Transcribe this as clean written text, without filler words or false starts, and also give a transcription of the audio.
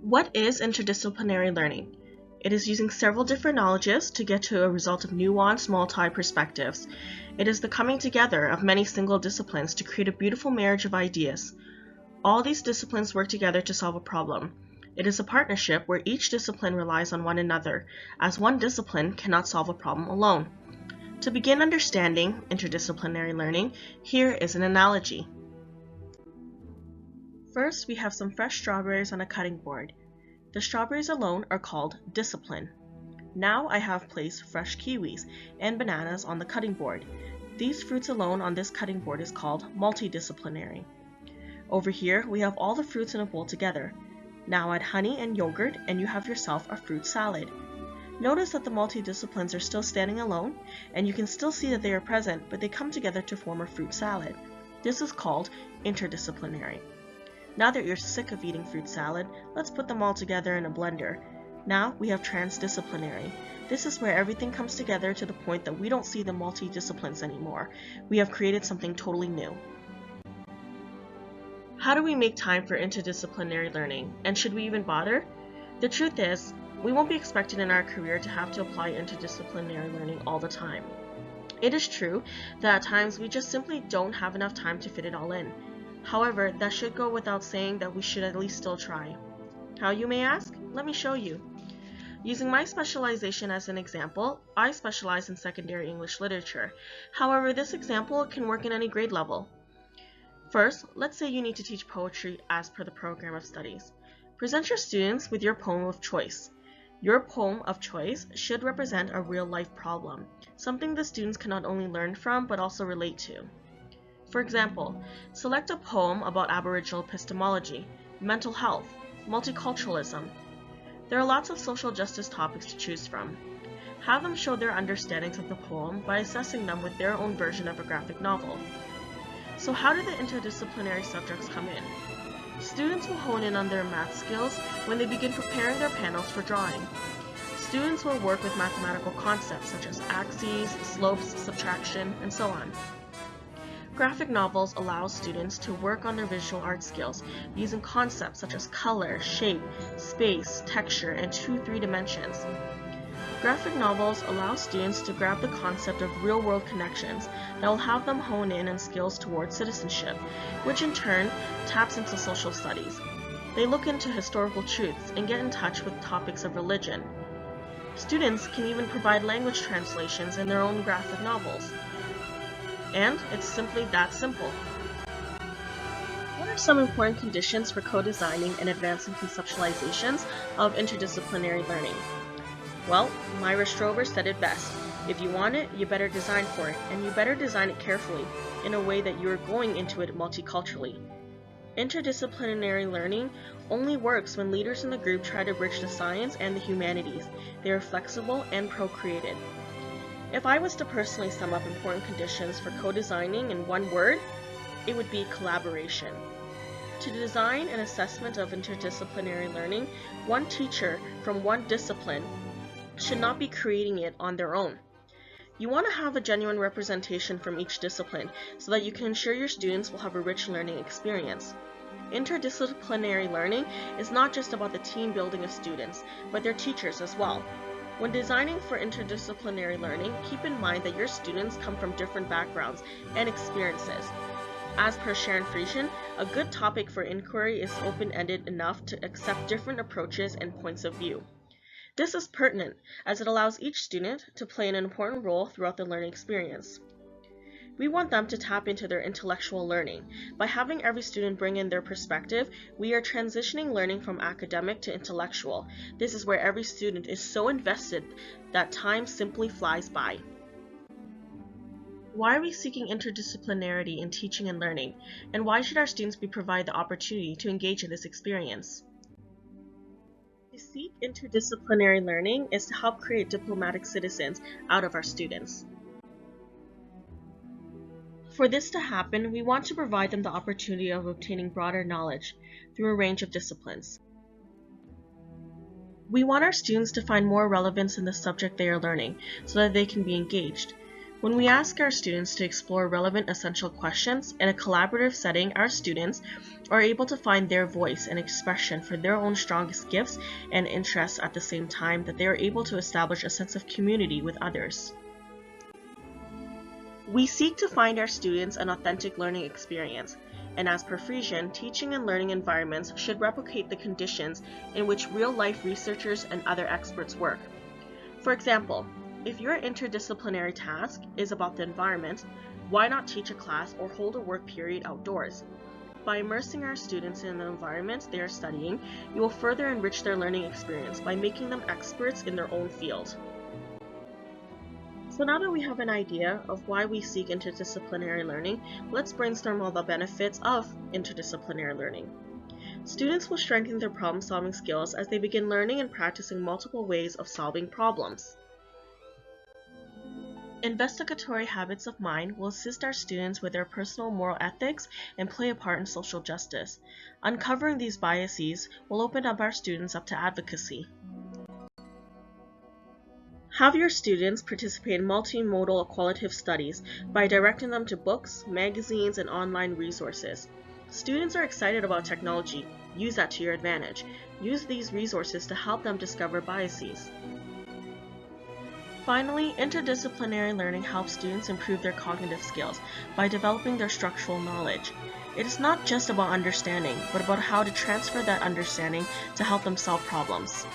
What is interdisciplinary learning? It is using several different knowledges to get to a result of nuanced multi-perspectives. It is the coming together of many single disciplines to create a beautiful marriage of ideas. All these disciplines work together to solve a problem. It is a partnership where each discipline relies on one another, as one discipline cannot solve a problem alone. To begin understanding interdisciplinary learning, here is an analogy. First, we have some fresh strawberries on a cutting board. The strawberries alone are called discipline. Now I have placed fresh kiwis and bananas on the cutting board. These fruits alone on this cutting board is called multidisciplinary. Over here, we have all the fruits in a bowl together. Now add honey and yogurt and you have yourself a fruit salad. Notice that the multidisciplines are still standing alone, and you can still see that they are present, but they come together to form a fruit salad. This is called interdisciplinary. Now that you're sick of eating fruit salad, let's put them all together in a blender. Now we have transdisciplinary. This is where everything comes together to the point that we don't see the multi-disciplines anymore. We have created something totally new. How do we make time for interdisciplinary learning? And should we even bother? The truth is, we won't be expected in our career to have to apply interdisciplinary learning all the time. It is true that at times we just simply don't have enough time to fit it all in. However, that should go without saying that we should at least still try. How, you may ask? Let me show you. Using my specialization as an example, I specialize in secondary English literature. However, this example can work in any grade level. First, let's say you need to teach poetry as per the program of studies. Present your students with your poem of choice. Your poem of choice should represent a real-life problem, something the students can not only learn from but also relate to. For example, select a poem about Aboriginal epistemology, mental health, multiculturalism. There are lots of social justice topics to choose from. Have them show their understandings of the poem by assessing them with their own version of a graphic novel. So how do the interdisciplinary subjects come in? Students will hone in on their math skills when they begin preparing their panels for drawing. Students will work with mathematical concepts such as axes, slopes, subtraction, and so on. Graphic novels allow students to work on their visual art skills using concepts such as color, shape, space, texture, and 2-3 dimensions. Graphic novels allow students to grab the concept of real-world connections that will have them hone in on skills towards citizenship, which in turn taps into social studies. They look into historical truths and get in touch with topics of religion. Students can even provide language translations in their own graphic novels. And it's simply that simple. What are some important conditions for co-designing and advancing conceptualizations of interdisciplinary learning? Well, Myra Strober said it best. If you want it, you better design for it, and you better design it carefully, in a way that you are going into it multiculturally. Interdisciplinary learning only works when leaders in the group try to bridge the science and the humanities. They are flexible and procreated. If I was to personally sum up important conditions for co-designing in one word, it would be collaboration. To design an assessment of interdisciplinary learning, one teacher from one discipline should not be creating it on their own. You want to have a genuine representation from each discipline so that you can ensure your students will have a rich learning experience. Interdisciplinary learning is not just about the team building of students, but their teachers as well. When designing for interdisciplinary learning, keep in mind that your students come from different backgrounds and experiences. As per Sharon Friesian, a good topic for inquiry is open-ended enough to accept different approaches and points of view. This is pertinent as it allows each student to play an important role throughout the learning experience. We want them to tap into their intellectual learning. By having every student bring in their perspective, we are transitioning learning from academic to intellectual. This is where every student is so invested that time simply flies by. Why are we seeking interdisciplinarity in teaching and learning? And why should our students be provided the opportunity to engage in this experience? To seek interdisciplinary learning is to help create diplomatic citizens out of our students. For this to happen, we want to provide them the opportunity of obtaining broader knowledge through a range of disciplines. We want our students to find more relevance in the subject they are learning so that they can be engaged. When we ask our students to explore relevant essential questions in a collaborative setting, our students are able to find their voice and expression for their own strongest gifts and interests at the same time that they are able to establish a sense of community with others. We seek to find our students an authentic learning experience, and as per Friesian, teaching and learning environments should replicate the conditions in which real-life researchers and other experts work. For example, if your interdisciplinary task is about the environment, why not teach a class or hold a work period outdoors? By immersing our students in the environment they are studying, you will further enrich their learning experience by making them experts in their own field. So now that we have an idea of why we seek interdisciplinary learning, let's brainstorm all the benefits of interdisciplinary learning. Students will strengthen their problem-solving skills as they begin learning and practicing multiple ways of solving problems. Investigatory habits of mind will assist our students with their personal moral ethics and play a part in social justice. Uncovering these biases will open up our students up to advocacy. Have your students participate in multimodal qualitative studies by directing them to books, magazines, and online resources. Students are excited about technology. Use that to your advantage. Use these resources to help them discover biases. Finally, interdisciplinary learning helps students improve their cognitive skills by developing their structural knowledge. It is not just about understanding, but about how to transfer that understanding to help them solve problems.